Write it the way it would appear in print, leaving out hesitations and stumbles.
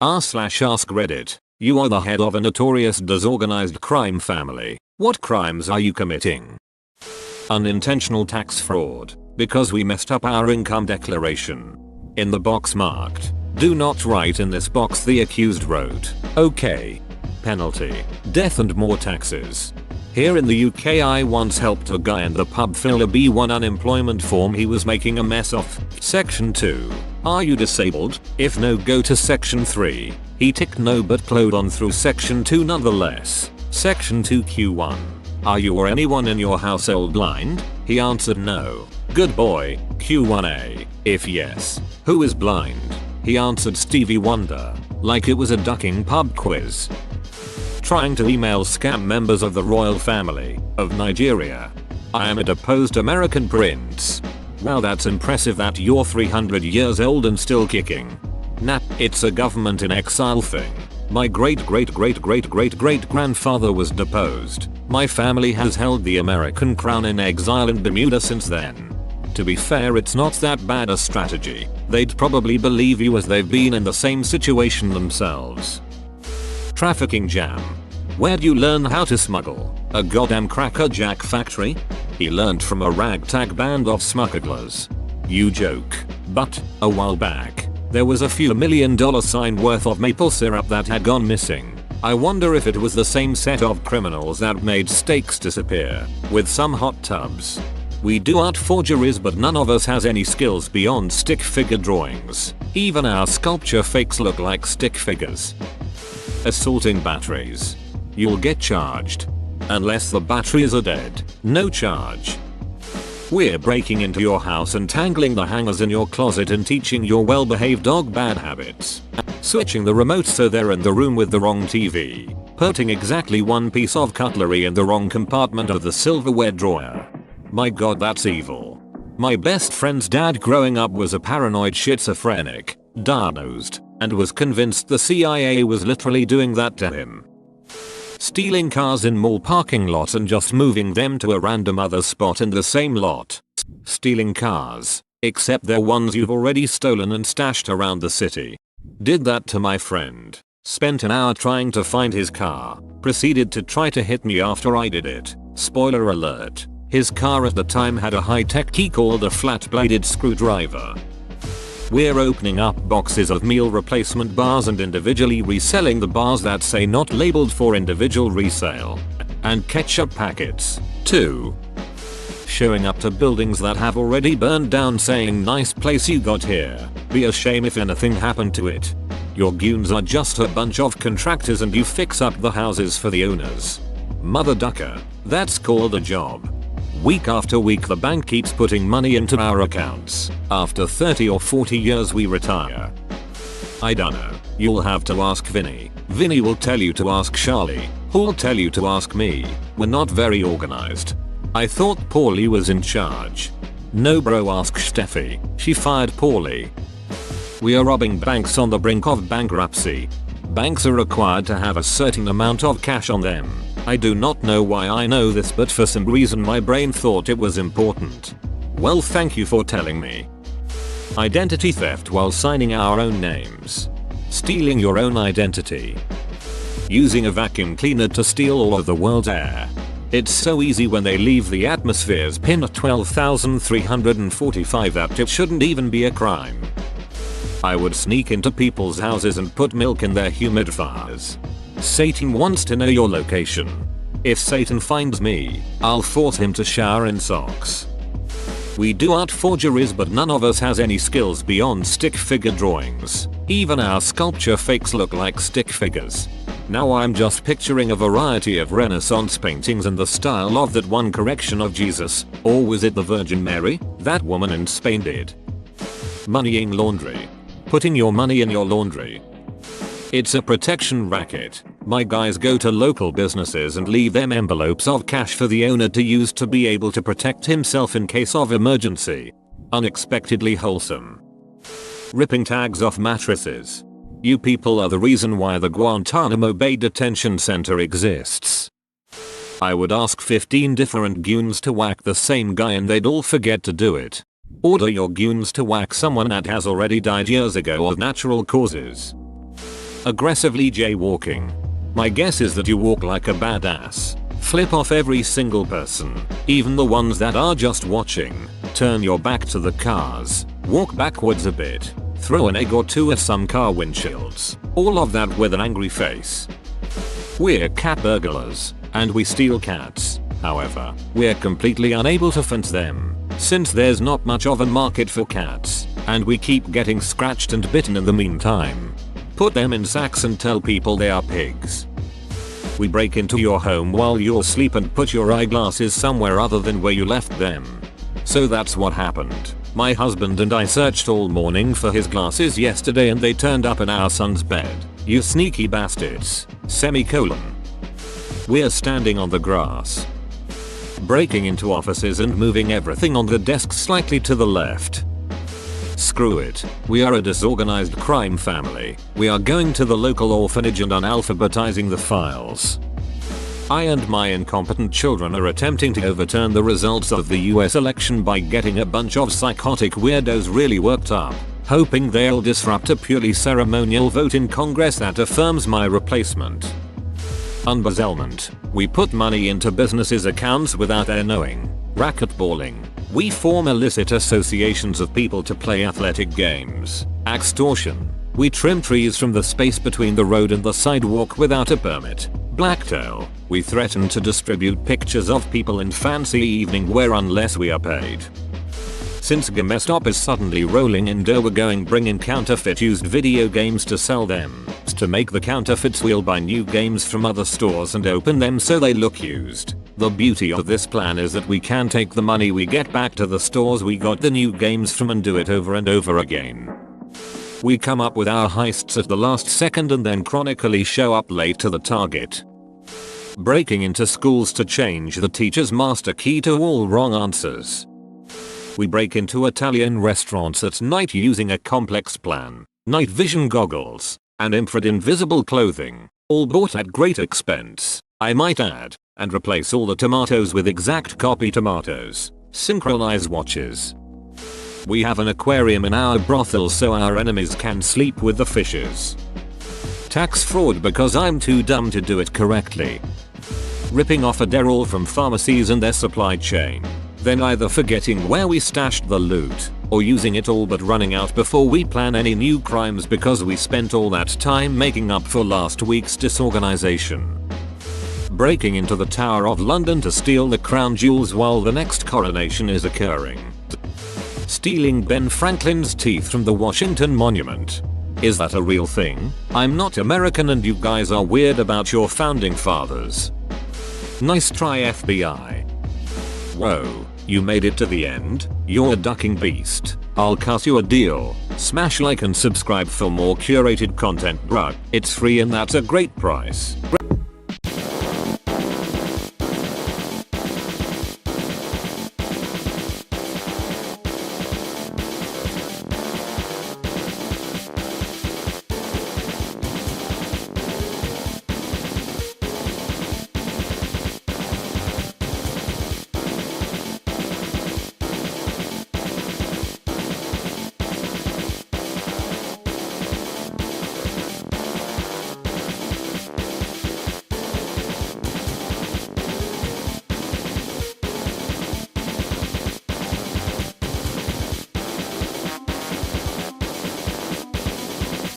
r/ask Reddit. You are the head of a notorious disorganized crime family. What crimes are you committing? Unintentional tax fraud, because we messed up our income declaration. In the box marked, "Do not write in this box," the accused wrote. Okay. Penalty, death and more taxes. Here in the UK, I once helped a guy in the pub fill a B1 unemployment form he was making a mess of. Section 2. Are you disabled? If no, go to section 3. He ticked no but plowed on through section 2 nonetheless. Section 2 Q1. Are you or anyone in your household blind? He answered no. Good boy. Q1A. If yes, who is blind? He answered Stevie Wonder, like it was a ducking pub quiz. Trying to email scam members of the royal family of Nigeria. I am a deposed American prince. Wow, that's impressive that you're 300 years old and still kicking. Nah, it's a government in exile thing. My great grandfather was deposed. My family has held the American crown in exile in Bermuda since then. To be fair, it's not that bad a strategy. They'd probably believe you as they've been in the same situation themselves. Trafficking jam. Where'd you learn how to smuggle? A goddamn Cracker Jack factory? He learned from a ragtag band of smugglers. You joke. But, a while back, there was a few $1 million worth of maple syrup that had gone missing. I wonder if it was the same set of criminals that made steaks disappear, with some hot tubs. We do art forgeries, but none of us has any skills beyond stick figure drawings. Even our sculpture fakes look like stick figures. Assaulting batteries. You'll get charged. Unless the batteries are dead, no charge. We're breaking into your house and tangling the hangers in your closet and teaching your well-behaved dog bad habits. Switching the remote so they're in the room with the wrong TV. Putting exactly one piece of cutlery in the wrong compartment of the silverware drawer. My god, that's evil. My best friend's dad growing up was a paranoid schizophrenic, diagnosed, and was convinced the CIA was literally doing that to him. Stealing cars in mall parking lots and just moving them to a random other spot in the same lot. Stealing cars, except they're ones you've already stolen and stashed around the city. Did that to my friend. Spent an hour trying to find his car. Proceeded to try to hit me after I did it. Spoiler alert. His car at the time had a high-tech key called a flat-bladed screwdriver. We're opening up boxes of meal replacement bars and individually reselling the bars that say not labeled for individual resale. And ketchup packets, too. Showing up to buildings that have already burned down saying nice place you got here. Be a shame if anything happened to it. Your goons are just a bunch of contractors and you fix up the houses for the owners. Mother ducker, that's called a job. Week after week the bank keeps putting money into our accounts. After 30 or 40 years we retire. I dunno. You'll have to ask Vinny. Vinny will tell you to ask Charlie. Who'll tell you to ask me. We're not very organized. I thought Paulie was in charge. No bro, ask Steffi. She fired Paulie. We are robbing banks on the brink of bankruptcy. Banks are required to have a certain amount of cash on them. I do not know why I know this, but for some reason my brain thought it was important. Well, thank you for telling me. Identity theft while signing our own names. Stealing your own identity. Using a vacuum cleaner to steal all of the world's air. It's so easy when they leave the atmosphere's pin at 12,345 that it shouldn't even be a crime. I would sneak into people's houses and put milk in their humidifiers. Satan wants to know your location. If Satan finds me, I'll force him to shower in socks. We do art forgeries, but none of us has any skills beyond stick figure drawings. Even our sculpture fakes look like stick figures. Now I'm just picturing a variety of Renaissance paintings in the style of that one correction of Jesus, or was it the Virgin Mary? That woman in Spain did. Moneying laundry. Putting your money in your laundry. It's a protection racket. My guys go to local businesses and leave them envelopes of cash for the owner to use to be able to protect himself in case of emergency. Unexpectedly wholesome. Ripping tags off mattresses. You people are the reason why the Guantanamo Bay Detention Center exists. I would ask 15 different goons to whack the same guy and they'd all forget to do it. Order your goons to whack someone that has already died years ago of natural causes. Aggressively jaywalking. My guess is that you walk like a badass. Flip off every single person, even the ones that are just watching. Turn your back to the cars. Walk backwards a bit. Throw an egg or two at some car windshields. All of that with an angry face. We're cat burglars, and we steal cats. However, we're completely unable to fence them, since there's not much of a market for cats, and we keep getting scratched and bitten in the meantime. Put them in sacks and tell people they are pigs. We break into your home while you're asleep and put your eyeglasses somewhere other than where you left them. So that's what happened. My husband and I searched all morning for his glasses yesterday and they turned up in our son's bed. You sneaky bastards. Semicolon. We're standing on the grass, breaking into offices and moving everything on the desk slightly to the left. Screw it. We are a disorganized crime family. We are going to the local orphanage and unalphabetizing the files. I and my incompetent children are attempting to overturn the results of the US election by getting a bunch of psychotic weirdos really worked up, hoping they'll disrupt a purely ceremonial vote in Congress that affirms my replacement. Embezzlement. We put money into businesses' accounts without their knowing. Racquetballing. We form illicit associations of people to play athletic games. Extortion. We trim trees from the space between the road and the sidewalk without a permit. Blacktail. We threaten to distribute pictures of people in fancy evening wear unless we are paid. Since GameStop is suddenly rolling in dough, we're going bringing counterfeit used video games to sell them. To make the counterfeits, we'll buy new games from other stores and open them so they look used. The beauty of this plan is that we can take the money we get back to the stores we got the new games from and do it over and over again. We come up with our heists at the last second and then chronically show up late to the target. Breaking into schools to change the teacher's master key to all wrong answers. We break into Italian restaurants at night using a complex plan, night vision goggles, and infrared invisible clothing, all bought at great expense, I might add, and replace all the tomatoes with exact copy tomatoes. Synchronize watches. We have an aquarium in our brothel so our enemies can sleep with the fishes. Tax fraud because I'm too dumb to do it correctly. Ripping off Adderall from pharmacies and their supply chain. Then either forgetting where we stashed the loot, or using it all but running out before we plan any new crimes because we spent all that time making up for last week's disorganization. Breaking into the Tower of London to steal the crown jewels while the next coronation is occurring. Stealing Ben Franklin's teeth from the Washington Monument. Is that a real thing? I'm not American and you guys are weird about your founding fathers. Nice try, FBI. Whoa, you made it to the end? You're a ducking beast. I'll cut you a deal. Smash like and subscribe for more curated content, bruh. It's free and that's a great price.